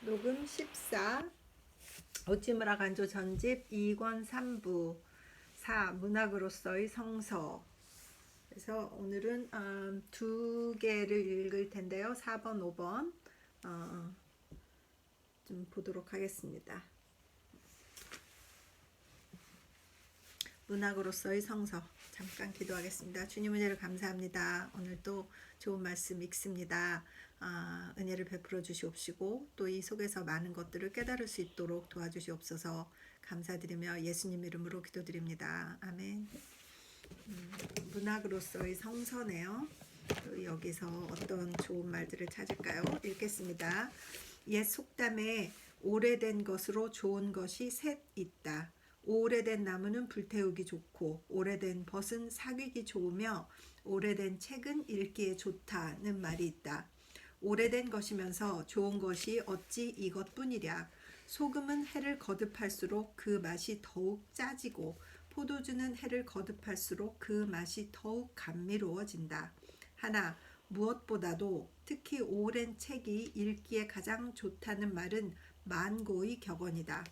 녹음 14 오찌무라 간조 전집 2권 3부 4 문학으로서의 성서. 그래서 오늘은 두 개를 읽을 텐데요. 4번 5번 좀 보도록 하겠습니다. 문학으로서의 성서. 잠깐 기도하겠습니다. 주님 은혜를 감사합니다. 오늘 또 좋은 말씀 읽습니다. 은혜를 베풀어 주시옵시고 또 이 속에서 많은 것들을 깨달을 수 있도록 도와주시옵소서. 감사드리며 예수님 이름으로 기도드립니다. 아멘. 문학으로서의 성서네요. 여기서 어떤 좋은 말들을 찾을까요? 읽겠습니다. 옛 속담에 오래된 것으로 좋은 것이 셋 있다. 오래된 나무는 불태우기 좋고 오래된 벗은 사귀기 좋으며 오래된 책은 읽기에 좋다는 말이 있다. 오래된 것이면서 좋은 것이 어찌 이것뿐이랴. 소금은 해를 거듭할수록 그 맛이 더욱 짜지고 포도주는 해를 거듭할수록 그 맛이 더욱 감미로워진다. 하나 무엇보다도 특히 오랜 책이 읽기에 가장 좋다는 말은 만고의 격언이다.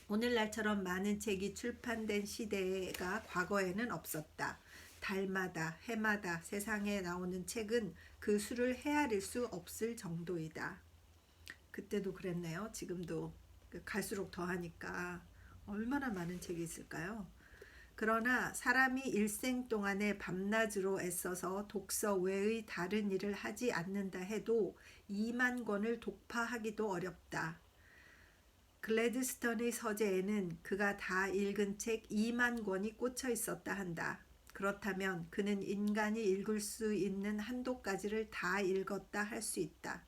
오늘날처럼 많은 책이 출판된 시대가 과거에는 없었다. 달마다 해마다 세상에 나오는 책은 그 수를 헤아릴 수 없을 정도이다. 그때도 그랬네요. 지금도 갈수록 더하니까 얼마나 많은 책이 있을까요? 그러나 사람이 일생 동안에 밤낮으로 애써서 독서 외의 다른 일을 하지 않는다 해도 2만 권을 독파하기도 어렵다. 글래드스턴의 서재에는 그가 다 읽은 책 2만 권이 꽂혀 있었다 한다. 그렇다면 그는 인간이 읽을 수 있는 한도까지를 다 읽었다 할 수 있다.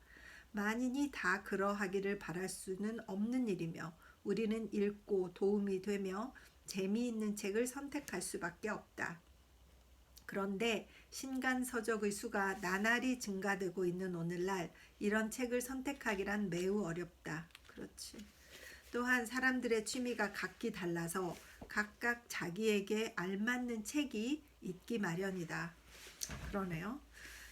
만인이 다 그러하기를 바랄 수는 없는 일이며 우리는 읽고 도움이 되며 재미있는 책을 선택할 수밖에 없다. 그런데 신간서적의 수가 나날이 증가되고 있는 오늘날 이런 책을 선택하기란 매우 어렵다. 그렇지. 또한 사람들의 취미가 각기 달라서 각각 자기에게 알맞는 책이 있기 마련이다. 그러네요.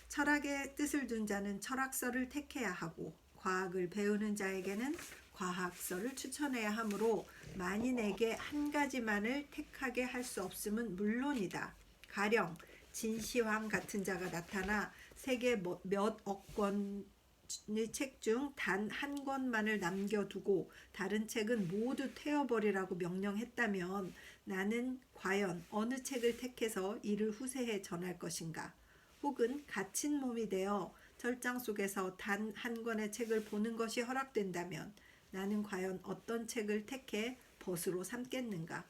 철학의 뜻을 둔 자는 철학서를 택해야 하고 과학을 배우는 자에게는 과학서를 추천해야 하므로 만인에게 한 가지만을 택하게 할 수 없음은 물론이다. 가령 진시황 같은 자가 나타나 세계 몇 억 권의 책 중 단 한 권만을 남겨두고 다른 책은 모두 태워버리라고 명령했다면 나는 과연 어느 책을 택해서 이를 후세에 전할 것인가? 혹은 갇힌 몸이 되어 절장 속에서 단 한 권의 책을 보는 것이 허락된다면 나는 과연 어떤 책을 택해 벗으로 삼겠는가?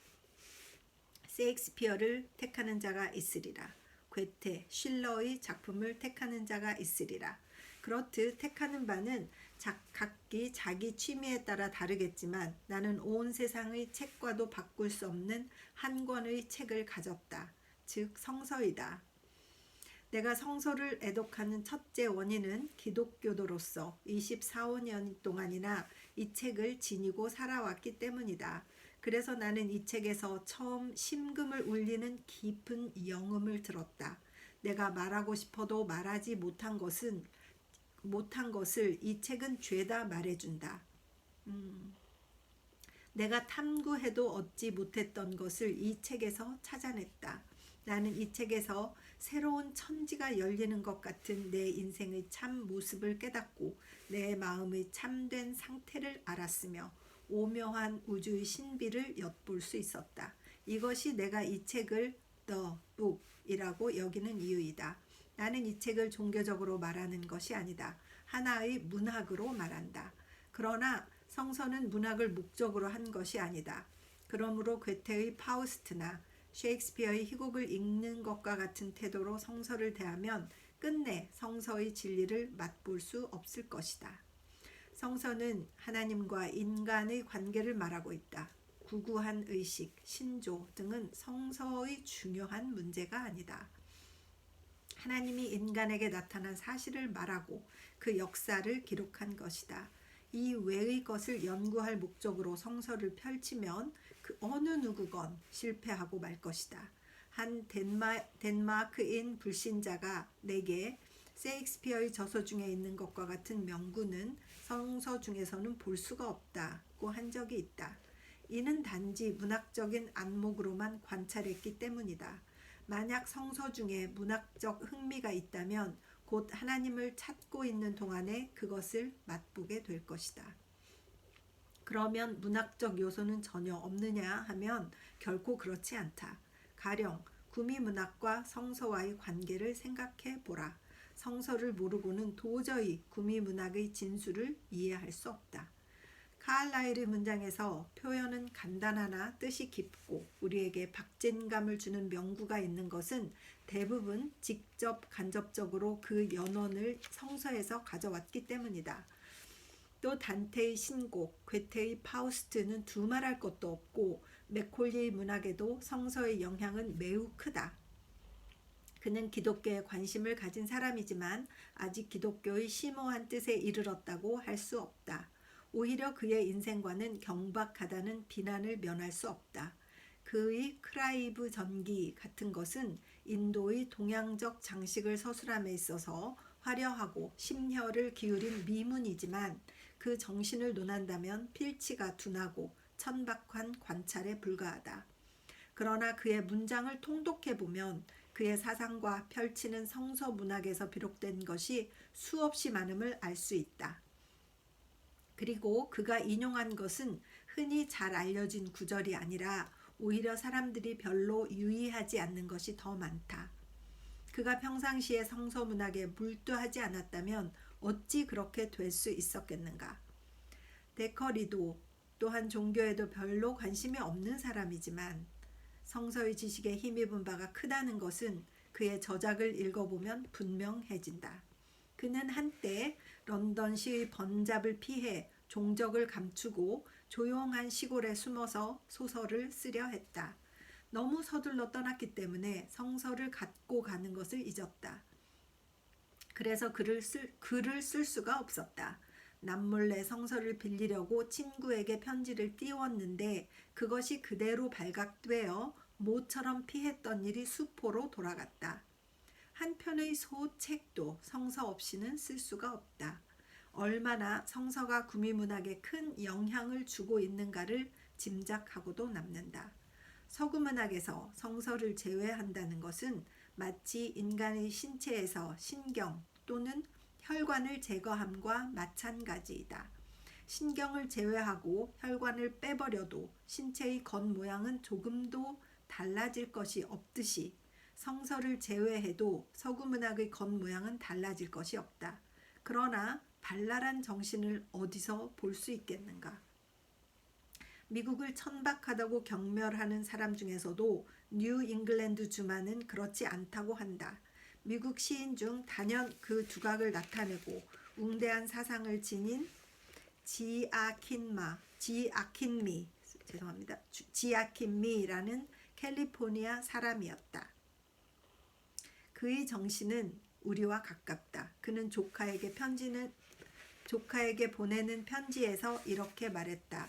셰익스피어를 택하는 자가 있으리라. 괴테, 실러의 작품을 택하는 자가 있으리라. 그렇듯 택하는 바는 각기 자기 취미에 따라 다르겠지만 나는 온 세상의 책과도 바꿀 수 없는 한 권의 책을 가졌다. 즉 성서이다. 내가 성서를 애독하는 첫째 원인은 기독교도로서 24~25년 동안이나 이 책을 지니고 살아왔기 때문이다. 그래서 나는 이 책에서 처음 심금을 울리는 깊은 영음을 들었다. 내가 말하고 싶어도 말하지 못한 것을 이 책은 죄다 말해준다. 내가 탐구해도 얻지 못했던 것을 이 책에서 찾아냈다. 나는 이 책에서 새로운 천지가 열리는 것 같은 내 인생의 참 모습을 깨닫고 내 마음의 참된 상태를 알았으며 오묘한 우주의 신비를 엿볼 수 있었다. 이것이 내가 이 책을 The Book이라고 여기는 이유이다. 나는 이 책을 종교적으로 말하는 것이 아니다. 하나의 문학으로 말한다. 그러나 성서는 문학을 목적으로 한 것이 아니다. 그러므로 괴테의 파우스트나 셰익스피어의 희곡을 읽는 것과 같은 태도로 성서를 대하면 끝내 성서의 진리를 맛볼 수 없을 것이다. 성서는 하나님과 인간의 관계를 말하고 있다. 구구한 의식, 신조 등은 성서의 중요한 문제가 아니다. 하나님이 인간에게 나타난 사실을 말하고 그 역사를 기록한 것이다. 이 외의 것을 연구할 목적으로 성서를 펼치면 그 어느 누구건 실패하고 말 것이다. 한 덴마크인 불신자가 내게 셰익스피어의 저서 중에 있는 것과 같은 명구는 성서 중에서는 볼 수가 없다고 한 적이 있다. 이는 단지 문학적인 안목으로만 관찰했기 때문이다. 만약 성서 중에 문학적 흥미가 있다면 곧 하나님을 찾고 있는 동안에 그것을 맛보게 될 것이다. 그러면 문학적 요소는 전혀 없느냐 하면 결코 그렇지 않다. 가령 구미문학과 성서와의 관계를 생각해 보라. 성서를 모르고는 도저히 구미문학의 진수를 이해할 수 없다. 카알라일의 문장에서 표현은 간단하나 뜻이 깊고 우리에게 박진감을 주는 명구가 있는 것은 대부분 직접 간접적으로 그 연원을 성서에서 가져왔기 때문이다. 또 단테의 신곡, 괴테의 파우스트는 두말할 것도 없고 맥콜리의 문학에도 성서의 영향은 매우 크다. 그는 기독교에 관심을 가진 사람이지만 아직 기독교의 심오한 뜻에 이르렀다고 할 수 없다. 오히려 그의 인생과는 경박하다는 비난을 면할 수 없다. 그의 크라이브 전기 같은 것은 인도의 동양적 장식을 서술함에 있어서 화려하고 심혈을 기울인 미문이지만 그 정신을 논한다면 필치가 둔하고 천박한 관찰에 불과하다. 그러나 그의 문장을 통독해보면 그의 사상과 펼치는 성서 문학에서 비록된 것이 수없이 많음을 알 수 있다. 그리고 그가 인용한 것은 흔히 잘 알려진 구절이 아니라 오히려 사람들이 별로 유의하지 않는 것이 더 많다. 그가 평상시에 성서 문학에 몰두하지 않았다면 어찌 그렇게 될 수 있었겠는가. 데커리도 또한 종교에도 별로 관심이 없는 사람이지만 성서의 지식에 힘입은 바가 크다는 것은 그의 저작을 읽어보면 분명해진다. 그는 한때 런던시의 번잡을 피해 종적을 감추고 조용한 시골에 숨어서 소설을 쓰려 했다. 너무 서둘러 떠났기 때문에 성서를 갖고 가는 것을 잊었다. 그래서 글을 쓸 수가 없었다. 남몰래 성서를 빌리려고 친구에게 편지를 띄웠는데 그것이 그대로 발각되어 모처럼 피했던 일이 수포로 돌아갔다. 한편의 소책도 성서 없이는 쓸 수가 없다. 얼마나 성서가 구미문학에 큰 영향을 주고 있는가를 짐작하고도 남는다. 서구문학에서 성서를 제외한다는 것은 마치 인간의 신체에서 신경 또는 혈관을 제거함과 마찬가지이다. 신경을 제외하고 혈관을 빼버려도 신체의 겉모양은 조금도 달라질 것이 없듯이 성서를 제외해도 서구문학의 겉모양은 달라질 것이 없다. 그러나 발랄한 정신을 어디서 볼 수 있겠는가? 미국을 천박하다고 경멸하는 사람 중에서도 뉴 잉글랜드 주만은 그렇지 않다고 한다. 미국 시인 중 단연 그 두각을 나타내고 웅대한 사상을 지닌 지아킨미라는 캘리포니아 사람이었다. 그의 정신은 우리와 가깝다. 그는 조카에게 보내는 편지에서 이렇게 말했다.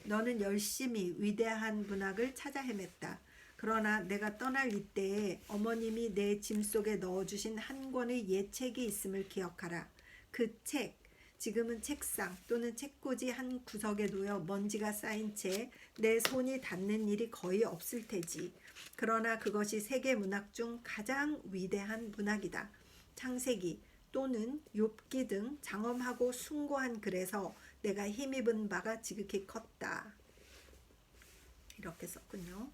너는 열심히 위대한 문학을 찾아 헤맸다. 그러나 내가 떠날 이때에 어머님이 내 짐 속에 넣어주신 한 권의 예책이 있음을 기억하라. 그 책, 지금은 책상 또는 책꽂이 한 구석에 놓여 먼지가 쌓인 채 내 손이 닿는 일이 거의 없을 테지. 그러나 그것이 세계 문학 중 가장 위대한 문학이다. 창세기 또는 욥기 등 장엄하고 숭고한 글에서 내가 힘입은 바가 지극히 컸다. 이렇게 썼군요.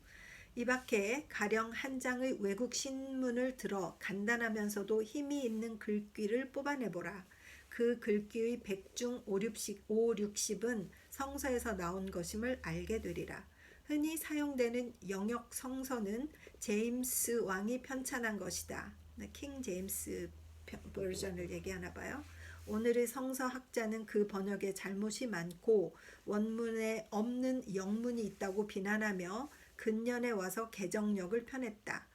이 밖에 가령 한 장의 외국 신문을 들어 간단하면서도 힘이 있는 글귀를 뽑아내보라. 그 글귀의 100중 560은 성서에서 나온 것임을 알게 되리라. 흔히 사용되는 영역 성서는 제임스 왕이 편찬한 것이다. 킹 제임스 버전을 얘기하나 봐요. 오늘의 성서학자는 그 번역에 잘못이 많고 원문에 없는 영문이 있다고 비난하며 근년에 와서 개정력을 펴냈다.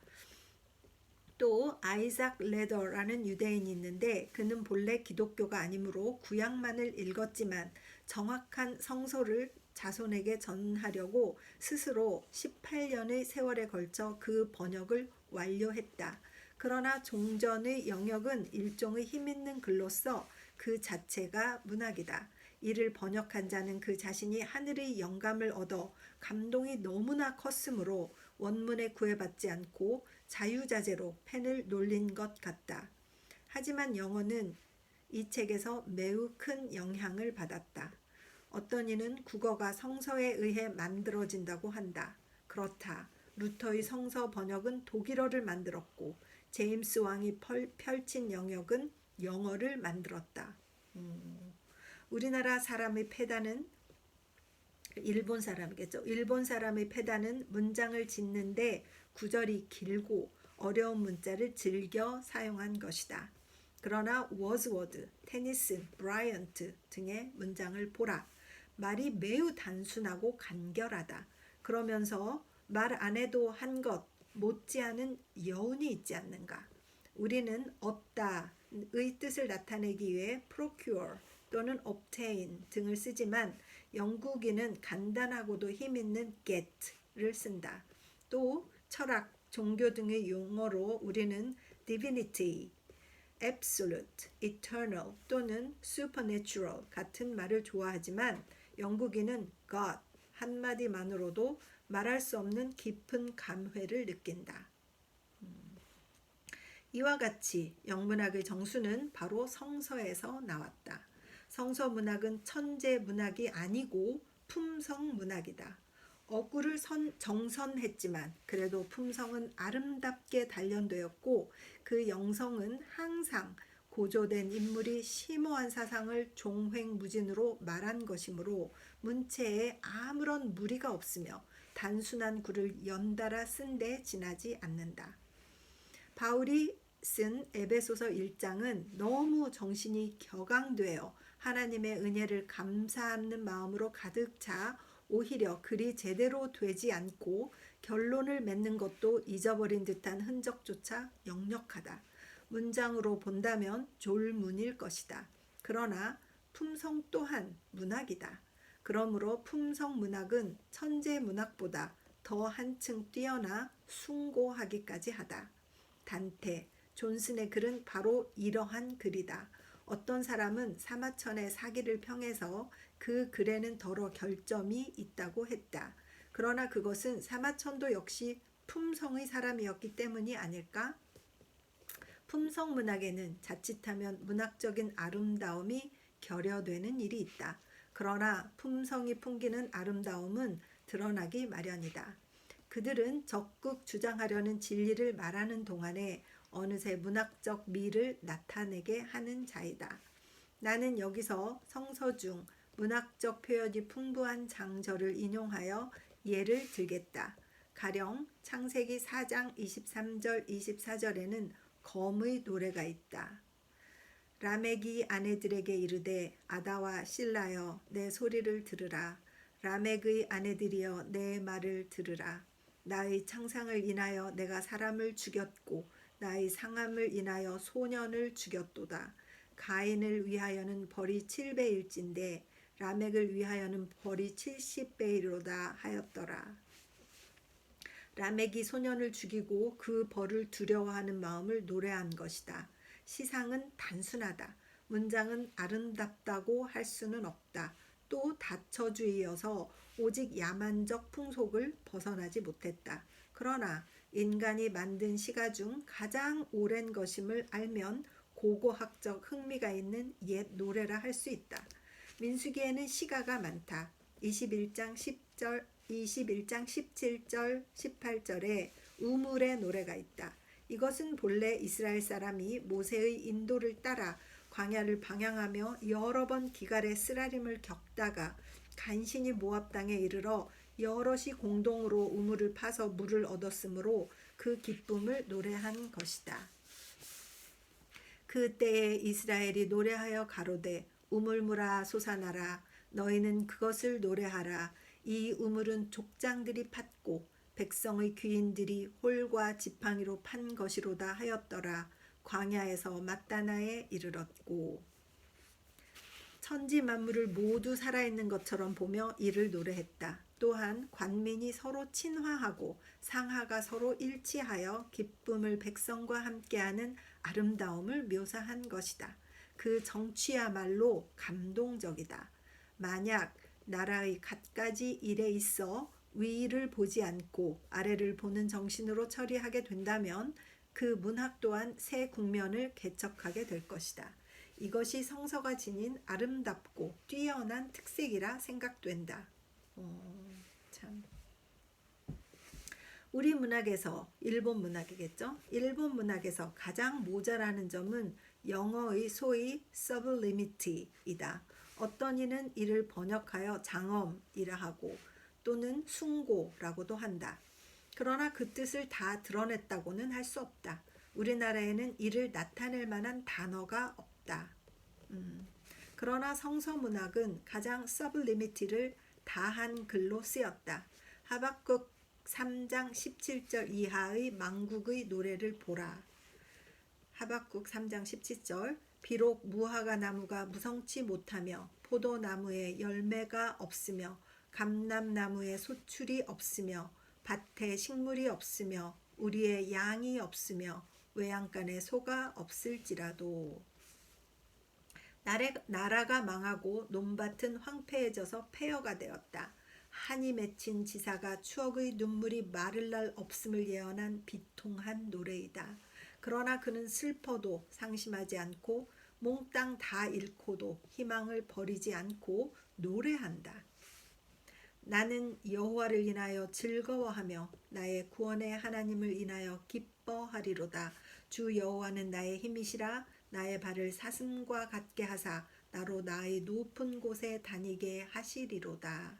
또 아이작 레더라는 유대인이 있는데 그는 본래 기독교가 아니므로 구약만을 읽었지만 정확한 성서를 자손에게 전하려고 스스로 18년의 세월에 걸쳐 그 번역을 완료했다. 그러나 종전의 영역은 일종의 힘있는 글로서 그 자체가 문학이다. 이를 번역한 자는 그 자신이 하늘의 영감을 얻어 감동이 너무나 컸으므로 원문에 구애받지 않고 자유자재로 펜을 놀린 것 같다. 하지만 영어는 이 책에서 매우 큰 영향을 받았다. 어떤 이는 국어가 성서에 의해 만들어진다고 한다. 그렇다. 루터의 성서 번역은 독일어를 만들었고 제임스 왕이 펼친 영역은 영어를 만들었다. 우리나라 사람의 패단은 일본 사람이겠죠. 일본 사람의 패단은 문장을 짓는데 구절이 길고 어려운 문자를 즐겨 사용한 것이다. 그러나 워즈워드, 테니슨, 브라이언트 등의 문장을 보라. 말이 매우 단순하고 간결하다. 그러면서 말 안 해도 한 것 못지않은 여운이 있지 않는가. 우리는 얻다의 뜻을 나타내기 위해 procure 또는 obtain 등을 쓰지만 영국인은 간단하고도 힘있는 get를 쓴다. 또 철학, 종교 등의 용어로 우리는 divinity, absolute, eternal 또는 supernatural 같은 말을 좋아하지만 영국인은 God 한마디만으로도 말할 수 없는 깊은 감회를 느낀다. 이와 같이 영문학의 정수는 바로 성서에서 나왔다. 성서 문학은 천재 문학이 아니고 품성 문학이다. 어구를 정선했지만 그래도 품성은 아름답게 단련되었고 그 영성은 항상 고조된 인물이 심오한 사상을 종횡무진으로 말한 것이므로 문체에 아무런 무리가 없으며 단순한 구를 연달아 쓴 데 지나지 않는다. 바울이 쓴 에베소서 1장은 너무 정신이 격앙되어 하나님의 은혜를 감사하는 마음으로 가득 차 오히려 글이 제대로 되지 않고 결론을 맺는 것도 잊어버린 듯한 흔적조차 역력하다. 문장으로 본다면 졸문일 것이다. 그러나 품성 또한 문학이다. 그러므로 품성 문학은 천재 문학보다 더 한층 뛰어나 숭고하기까지 하다. 단테, 존슨의 글은 바로 이러한 글이다. 어떤 사람은 사마천의 사기를 평해서 그 글에는 더러 결점이 있다고 했다. 그러나 그것은 사마천도 역시 품성의 사람이었기 때문이 아닐까? 품성 문학에는 자칫하면 문학적인 아름다움이 결여되는 일이 있다. 그러나 품성이 풍기는 아름다움은 드러나기 마련이다. 그들은 적극 주장하려는 진리를 말하는 동안에 어느새 문학적 미를 나타내게 하는 자이다. 나는 여기서 성서 중 문학적 표현이 풍부한 장절을 인용하여 예를 들겠다. 가령 창세기 4장 23절 24절에는 검의 노래가 있다. 라멕이 아내들에게 이르되 아다와 실라여 내 소리를 들으라. 라멕의 아내들이여 내 말을 들으라. 나의 창상을 인하여 내가 사람을 죽였고 나의 상함을 인하여 소년을 죽였도다. 가인을 위하여는 벌이 7배일진데 라멕을 위하여는 벌이 70배이로다 하였더라. 라멕이 소년을 죽이고 그 벌을 두려워하는 마음을 노래한 것이다. 시상은 단순하다. 문장은 아름답다고 할 수는 없다. 또 다처주의여서 오직 야만적 풍속을 벗어나지 못했다. 그러나 인간이 만든 시가 중 가장 오랜 것임을 알면 고고학적 흥미가 있는 옛 노래라 할 수 있다. 민수기에는 시가가 많다. 21장 17절 18절에 우물의 노래가 있다. 이것은 본래 이스라엘 사람이 모세의 인도를 따라 광야를 방향하며 여러 번 기갈의 쓰라림을 겪다가 간신히 모압 땅에 이르러 여럿이 공동으로 우물을 파서 물을 얻었으므로 그 기쁨을 노래한 것이다. 그때에 이스라엘이 노래하여 가로되 우물물아 솟아나라. 너희는 그것을 노래하라. 이 우물은 족장들이 팠고 백성의 귀인들이 홀과 지팡이로 판 것이로다 하였더라. 광야에서 맞다나에 이르렀고 천지 만물을 모두 살아있는 것처럼 보며 이를 노래했다. 또한 관민이 서로 친화하고 상하가 서로 일치하여 기쁨을 백성과 함께하는 아름다움을 묘사한 것이다. 그 정취야말로 감동적이다. 만약 나라의 갖가지 일에 있어 위를 보지 않고 아래를 보는 정신으로 처리하게 된다면 그 문학 또한 새 국면을 개척하게 될 것이다. 이것이 성서가 지닌 아름답고 뛰어난 특색이라 생각된다. 참. 우리 문학에서, 일본 문학이겠죠? 일본 문학에서 가장 모자라는 점은 영어의 소위 sublimity이다. 어떤 이는 이를 번역하여 장엄이라 하고 또는 숭고라고도 한다. 그러나 그 뜻을 다 드러냈다고는 할 수 없다. 우리나라에는 이를 나타낼 만한 단어가 없다. 그러나 성서문학은 가장 서블리미티를 다한 글로 쓰였다. 하박국 3장 17절 이하의 망국의 노래를 보라. 하박국 3장 17절 비록 무화과 나무가 무성치 못하며 포도나무에 열매가 없으며 감람나무에 소출이 없으며 밭에 식물이 없으며 우리의 양이 없으며 외양간에 소가 없을지라도 나라가 망하고 논밭은 황폐해져서 폐허가 되었다. 한이 맺힌 지사가 추억의 눈물이 마를 날 없음을 예언한 비통한 노래이다. 그러나 그는 슬퍼도 상심하지 않고 몽땅 다 잃고도 희망을 버리지 않고 노래한다. 나는 여호와를 인하여 즐거워하며 나의 구원의 하나님을 인하여 기뻐하리로다. 주 여호와는 나의 힘이시라. 나의 발을 사슴과 같게 하사 나로 나의 높은 곳에 다니게 하시리로다.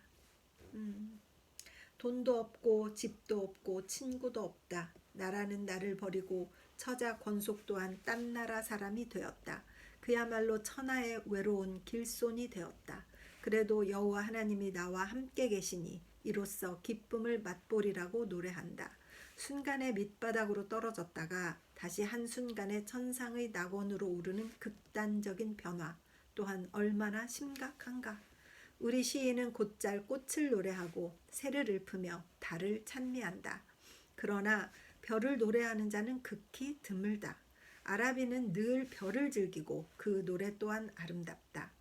돈도 없고 집도 없고 친구도 없다. 나라는 나를 버리고 처자 권속 또한 딴 나라 사람이 되었다. 그야말로 천하의 외로운 길손이 되었다. 그래도 여호와 하나님이 나와 함께 계시니 이로써 기쁨을 맛보리라고 노래한다. 순간에 밑바닥으로 떨어졌다가 다시 한순간에 천상의 낙원으로 오르는 극단적인 변화 또한 얼마나 심각한가. 우리 시인은 곧잘 꽃을 노래하고 새를 읊으며 달을 찬미한다. 그러나 별을 노래하는 자는 극히 드물다. 아라비는 늘 별을 즐기고 그 노래 또한 아름답다.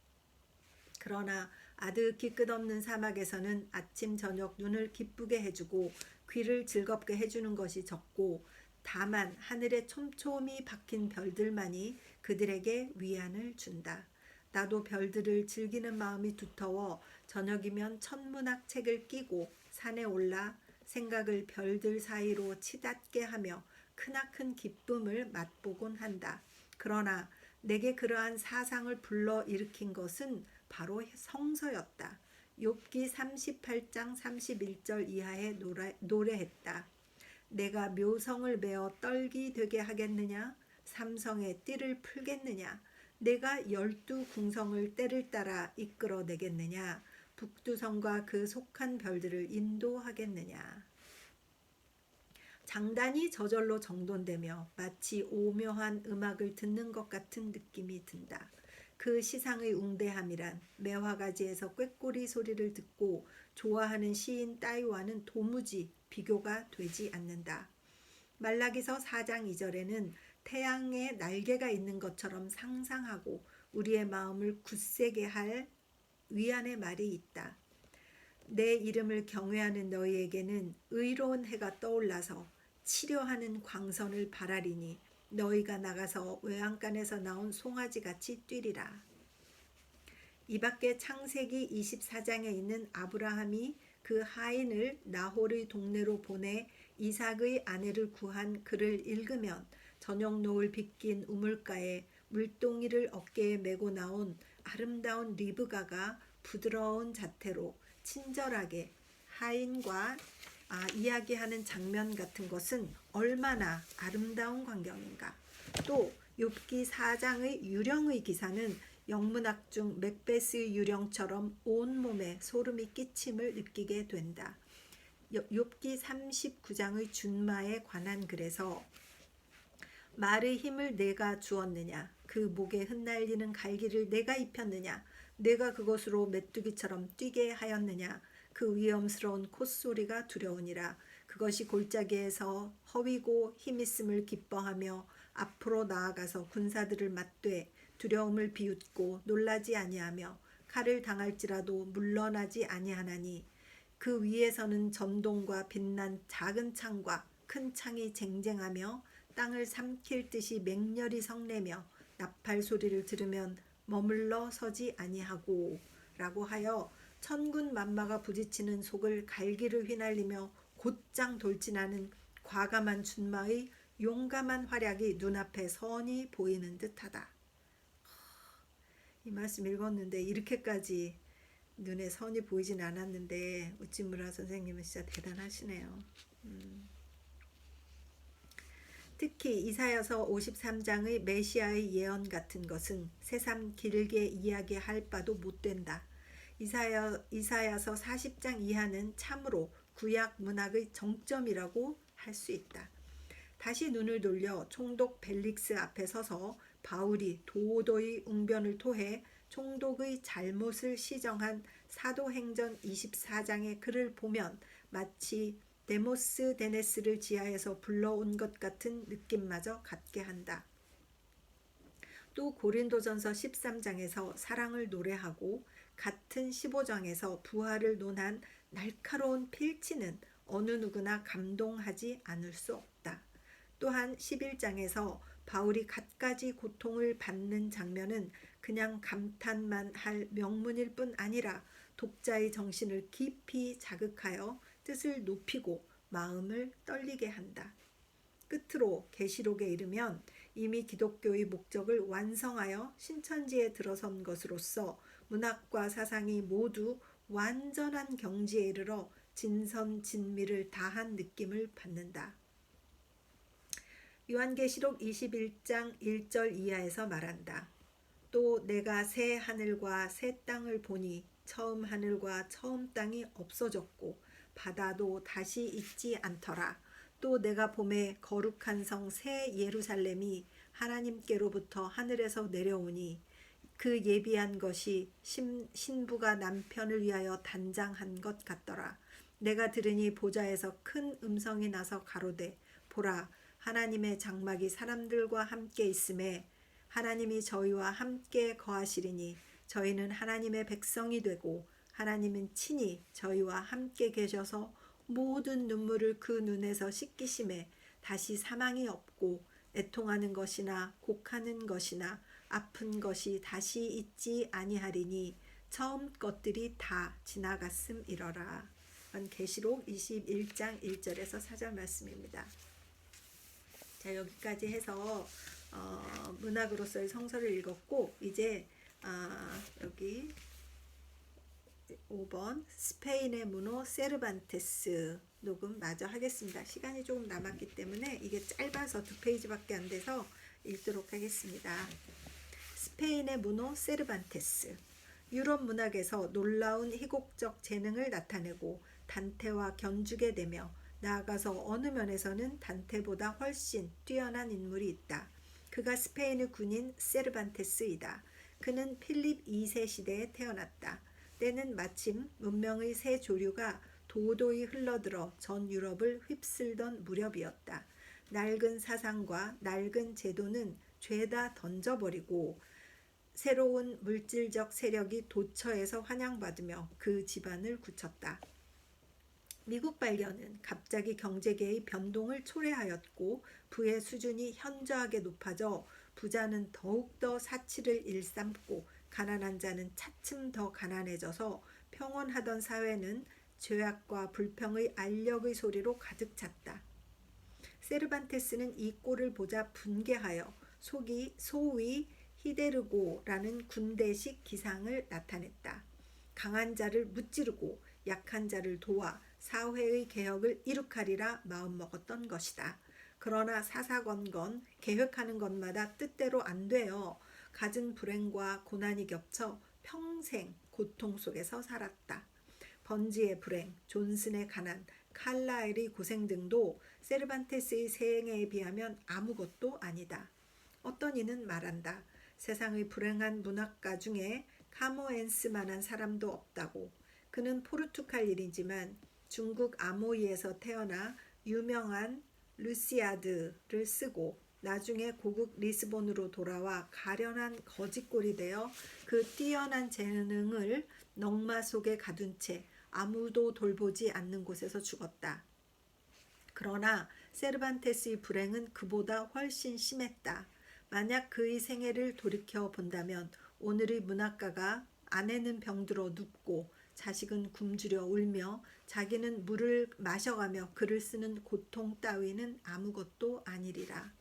그러나 아득히 끝없는 사막에서는 아침 저녁 눈을 기쁘게 해주고 귀를 즐겁게 해주는 것이 적고 다만 하늘에 촘촘히 박힌 별들만이 그들에게 위안을 준다. 나도 별들을 즐기는 마음이 두터워 저녁이면 천문학 책을 끼고 산에 올라 생각을 별들 사이로 치닫게 하며 크나큰 기쁨을 맛보곤 한다. 그러나 내게 그러한 사상을 불러일으킨 것은 바로 성서였다. 욥기 38장 31절 이하에 노래했다. 내가 묘성을 베어 떨기 되게 하겠느냐? 삼성의 띠를 풀겠느냐? 내가 12궁성을 때를 따라 이끌어내겠느냐? 북두성과 그 속한 별들을 인도하겠느냐? 장단이 저절로 정돈되며 마치 오묘한 음악을 듣는 것 같은 느낌이 든다. 그 시상의 웅대함이란 매화가지에서 꾀꼬리 소리를 듣고 좋아하는 시인 따위와는 도무지 비교가 되지 않는다. 말라기서 4장 2절에는 태양에 날개가 있는 것처럼 상상하고 우리의 마음을 굳세게 할 위안의 말이 있다. 내 이름을 경외하는 너희에게는 의로운 해가 떠올라서 치료하는 광선을 바라리니 너희가 나가서 외양간에서 나온 송아지같이 뛰리라. 이 밖에 창세기 24장에 있는 아브라함이 그 하인을 나홀의 동네로 보내 이삭의 아내를 구한 글을 읽으면 저녁 노을 빗긴 우물가에 물동이를 어깨에 메고 나온 아름다운 리브가가 부드러운 자태로 친절하게 하인과 이야기하는 장면 같은 것은 얼마나 아름다운 광경인가. 또 욥기 4장의 유령의 기사는 영문학 중 맥베스의 유령처럼 온몸에 소름이 끼침을 느끼게 된다. 욥기 39장의 준마에 관한 글에서 말의 힘을 내가 주었느냐? 그 목에 흩날리는 갈기를 내가 입혔느냐? 내가 그곳으로 메뚜기처럼 뛰게 하였느냐. 그 위험스러운 콧소리가 두려우니라. 그것이 골짜기에서 허위고 힘있음을 기뻐하며 앞으로 나아가서 군사들을 맞되 두려움을 비웃고 놀라지 아니하며 칼을 당할지라도 물러나지 아니하나니 그 위에서는 전동과 빛난 작은 창과 큰 창이 쟁쟁하며 땅을 삼킬 듯이 맹렬히 성내며 나팔 소리를 들으면 머물러 서지 아니하고 라고 하여 천군 만마가 부딪히는 속을 갈기를 휘날리며 곧장 돌진하는 과감한 준마의 용감한 활약이 눈앞에 선히 보이는 듯하다. 이 말씀 읽었는데 이렇게까지 눈에 선이 보이진 않았는데 우찌무라 선생님은 진짜 대단하시네요. 특히 이사야서 53장의 메시아의 예언 같은 것은 새삼 길게 이야기할 바도 못 된다. 이사야서 40장 이하는 참으로 구약 문학의 정점이라고 할 수 있다. 다시 눈을 돌려 총독 벨릭스 앞에 서서 바울이 도도히 웅변을 토해 총독의 잘못을 시정한 사도행전 24장의 글을 보면 마치 데모스데네스를 지하에서 불러온 것 같은 느낌마저 갖게 한다. 또 고린도전서 13장에서 사랑을 노래하고 같은 15장에서 부활을 논한 날카로운 필치는 어느 누구나 감동하지 않을 수 없다. 또한 11장에서 바울이 갖가지 고통을 받는 장면은 그냥 감탄만 할 명문일 뿐 아니라 독자의 정신을 깊이 자극하여 뜻을 높이고 마음을 떨리게 한다. 끝으로 계시록에 이르면 이미 기독교의 목적을 완성하여 신천지에 들어선 것으로서 문학과 사상이 모두 완전한 경지에 이르러 진선진미를 다한 느낌을 받는다. 요한계시록 21장 1절 이하에서 말한다. 또 내가 새 하늘과 새 땅을 보니 처음 하늘과 처음 땅이 없어졌고 바다도 다시 있지 않더라. 또 내가 봄에 거룩한 성 새 예루살렘이 하나님께로부터 하늘에서 내려오니 그 예비한 것이 신부가 남편을 위하여 단장한 것 같더라. 내가 들으니 보좌에서 큰 음성이 나서 가로되 보라 하나님의 장막이 사람들과 함께 있음에 하나님이 저희와 함께 거하시리니 저희는 하나님의 백성이 되고 하나님은 친히 저희와 함께 계셔서 모든 눈물을 그 눈에서 씻기심에 다시 사망이 없고 애통하는 것이나 곡하는 것이나 아픈 것이 다시 있지 아니하리니 처음 것들이 다 지나갔음이러라. 계시록 21장 1절에서 4절 말씀입니다. 자, 여기까지 해서 문학으로서의 성서를 읽었고 이제 여기 5번 스페인의 문호 세르반테스 녹음 마저 하겠습니다. 시간이 조금 남았기 때문에 이게 짧아서 2페이지밖에 안 돼서 읽도록 하겠습니다. 스페인의 문호 세르반테스. 유럽 문학에서 놀라운 희곡적 재능을 나타내고 단테와 견주게 되며 나아가서 어느 면에서는 단테보다 훨씬 뛰어난 인물이 있다. 그가 스페인의 군인 세르반테스이다. 그는 필립 2세 시대에 태어났다. 때는 마침 문명의 새 조류가 도도히 흘러들어 전 유럽을 휩쓸던 무렵이었다. 낡은 사상과 낡은 제도는 죄다 던져버리고 새로운 물질적 세력이 도처에서 환영받으며 그 집안을 굳혔다. 미국 발견은 갑자기 경제계의 변동을 초래하였고 부의 수준이 현저하게 높아져 부자는 더욱더 사치를 일삼고 가난한 자는 차츰 더 가난해져서 평온하던 사회는 죄악과 불평의 알력의 소리로 가득 찼다. 세르반테스는 이 꼴을 보자 분개하여 소위 히데르고라는 군대식 기상을 나타냈다. 강한 자를 무찌르고 약한 자를 도와 사회의 개혁을 이룩하리라 마음먹었던 것이다. 그러나 사사건건 계획하는 것마다 뜻대로 안 되어 갖은 불행과 고난이 겹쳐 평생 고통 속에서 살았다. 번지의 불행, 존슨의 가난, 칼라일의 고생 등도 세르반테스의 생애에 비하면 아무것도 아니다. 어떤 이는 말한다. 세상의 불행한 문학가 중에 카모엔스만한 사람도 없다고. 그는 포르투갈인이지만 중국 아모이에서 태어나 유명한 루시아드를 쓰고 나중에 고국 리스본으로 돌아와 가련한 거짓골이 되어 그 뛰어난 재능을 넝마 속에 가둔 채 아무도 돌보지 않는 곳에서 죽었다. 그러나 세르반테스의 불행은 그보다 훨씬 심했다. 만약 그의 생애를 돌이켜 본다면 오늘의 문학가가 아내는 병들어 눕고 자식은 굶주려 울며 자기는 물을 마셔가며 글을 쓰는 고통 따위는 아무것도 아니리라.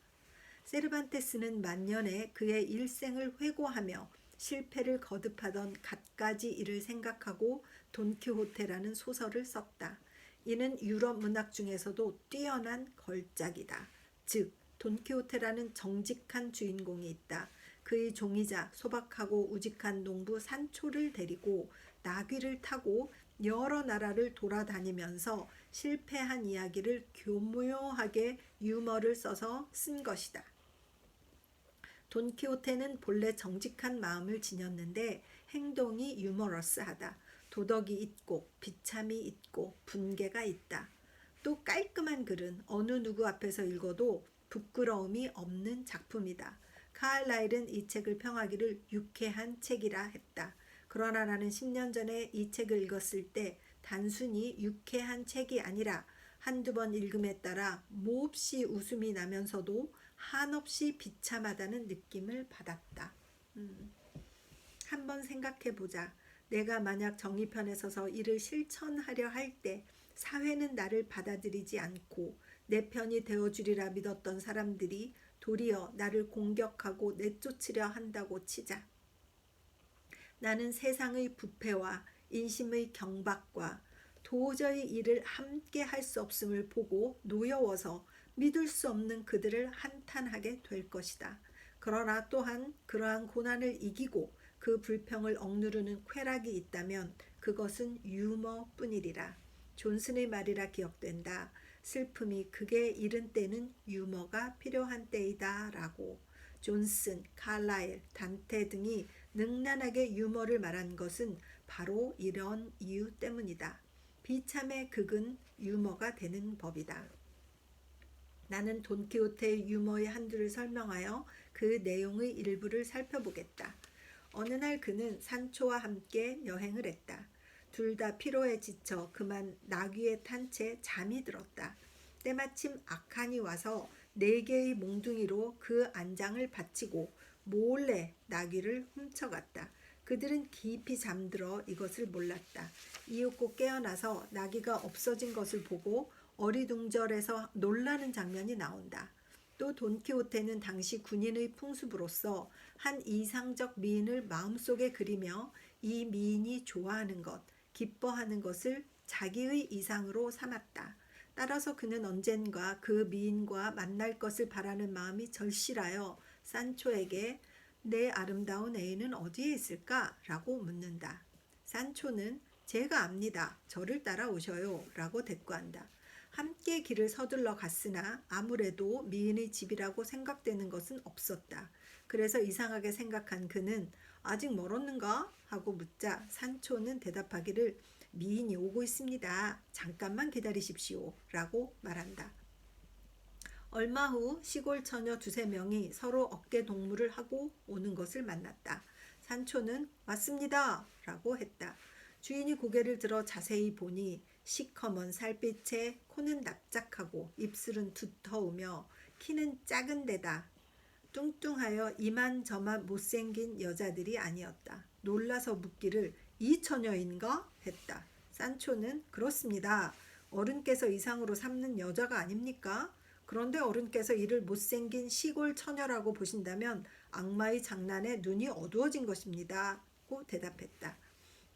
세르반테스는 만년에 그의 일생을 회고하며 실패를 거듭하던 갖가지 일을 생각하고 돈키호테라는 소설을 썼다. 이는 유럽 문학 중에서도 뛰어난 걸작이다. 즉 돈키호테라는 정직한 주인공이 있다. 그의 종이자 소박하고 우직한 농부 산초를 데리고 나귀를 타고 여러 나라를 돌아다니면서 실패한 이야기를 교묘하게 유머를 써서 쓴 것이다. 돈키호테는 본래 정직한 마음을 지녔는데 행동이 유머러스하다. 도덕이 있고 비참이 있고 분개가 있다. 또 깔끔한 글은 어느 누구 앞에서 읽어도 부끄러움이 없는 작품이다. 카알라일은 이 책을 평하기를 유쾌한 책이라 했다. 그러나 나는 10년 전에 이 책을 읽었을 때 단순히 유쾌한 책이 아니라 한두 번 읽음에 따라 몹시 웃음이 나면서도 한없이 비참하다는 느낌을 받았다. 한번 생각해 보자. 내가 만약 정의편에 서서 이를 실천하려 할 때 사회는 나를 받아들이지 않고 내 편이 되어주리라 믿었던 사람들이 도리어 나를 공격하고 내쫓으려 한다고 치자. 나는 세상의 부패와 인심의 경박과 도저히 이를 함께 할 수 없음을 보고 노여워서 믿을 수 없는 그들을 한탄하게 될 것이다. 그러나 또한 그러한 고난을 이기고 그 불평을 억누르는 쾌락이 있다면 그것은 유머뿐이리라. 존슨의 말이라 기억된다. 슬픔이 극에 이른 때는 유머가 필요한 때이다 라고. 존슨, 칼라일, 단테 등이 능란하게 유머를 말한 것은 바로 이런 이유 때문이다. 비참의 극은 유머가 되는 법이다. 나는 돈키호테의 유머의 한줄을 설명하여 그 내용의 일부를 살펴보겠다. 어느 날 그는 산초와 함께 여행을 했다. 둘 다 피로에 지쳐 그만 나귀에 탄 채 잠이 들었다. 때마침 악한이 와서 4개의 몽둥이로 그 안장을 받치고 몰래 나귀를 훔쳐갔다. 그들은 깊이 잠들어 이것을 몰랐다. 이윽고 깨어나서 나귀가 없어진 것을 보고 어리둥절해서 놀라는 장면이 나온다. 또 돈키호테는 당시 군인의 풍습으로서 한 이상적 미인을 마음속에 그리며 이 미인이 좋아하는 것, 기뻐하는 것을 자기의 이상으로 삼았다. 따라서 그는 언젠가 그 미인과 만날 것을 바라는 마음이 절실하여 산초에게 내 아름다운 애인은 어디에 있을까? 라고 묻는다. 산초는 제가 압니다. 저를 따라오셔요. 라고 대꾸한다. 함께 길을 서둘러 갔으나 아무래도 미인의 집이라고 생각되는 것은 없었다. 그래서 이상하게 생각한 그는 아직 멀었는가? 하고 묻자 산초는 대답하기를 미인이 오고 있습니다. 잠깐만 기다리십시오. 라고 말한다. 얼마 후 시골 처녀 2~3명이 서로 어깨 동무를 하고 오는 것을 만났다. 산초는 왔습니다. 라고 했다. 주인이 고개를 들어 자세히 보니 시커먼 살빛에 코는 납작하고 입술은 두터우며 키는 작은 데다 뚱뚱하여 이만저만 못생긴 여자들이 아니었다. 놀라서 묻기를 이 처녀인가? 했다. 산초는 그렇습니다. 어른께서 이상으로 삼는 여자가 아닙니까? 그런데 어른께서 이를 못생긴 시골 처녀라고 보신다면 악마의 장난에 눈이 어두워진 것입니다. 고 대답했다.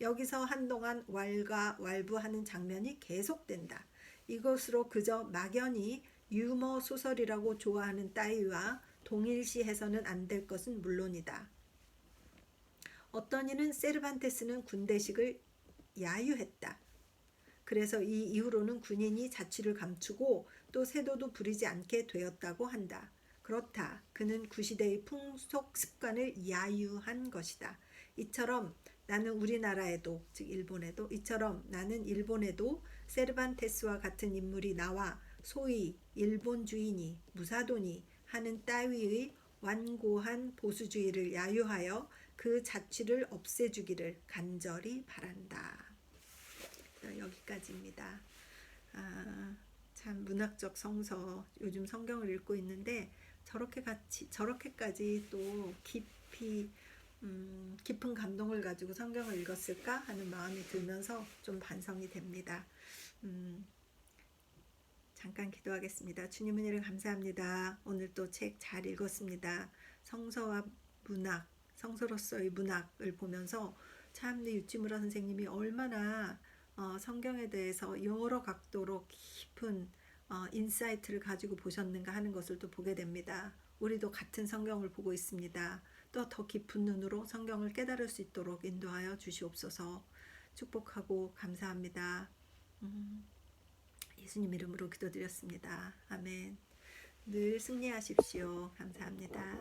여기서 한동안 왈가왈부하는 장면이 계속된다. 이것으로 그저 막연히 유머 소설이라고 좋아하는 따위와 동일시해서는 안 될 것은 물론이다. 어떤 이는 세르반테스는 군대식을 야유했다. 그래서 이 이후로는 군인이 자취를 감추고 또 세도도 부리지 않게 되었다고 한다. 그렇다. 그는 구시대의 풍속 습관을 야유한 것이다. 이처럼 나는 우리나라에도, 즉 일본에도, 이처럼 나는 일본에도 세르반테스와 같은 인물이 나와 소위 일본주의니 무사도니 하는 따위의 완고한 보수주의를 야유하여 그 자취를 없애주기를 간절히 바란다. 여기까지입니다. 참 문학적 성서, 요즘 성경을 읽고 있는데 저렇게까지 또 깊은 감동을 가지고 성경을 읽었을까 하는 마음이 들면서 좀 반성이 됩니다. 잠깐 기도하겠습니다. 주님 은혜를 감사합니다. 오늘 또 책 잘 읽었습니다. 성서와 문학, 성서로서의 문학을 보면서 참 유치무라 선생님이 얼마나 성경에 대해서 여러 각도로 깊은 인사이트를 가지고 보셨는가 하는 것을 또 보게 됩니다. 우리도 같은 성경을 보고 있습니다. 또 더 깊은 눈으로 성경을 깨달을 수 있도록 인도하여 주시옵소서. 축복하고 감사합니다. 예수님 이름으로 기도드렸습니다. 아멘. 늘 승리하십시오. 감사합니다.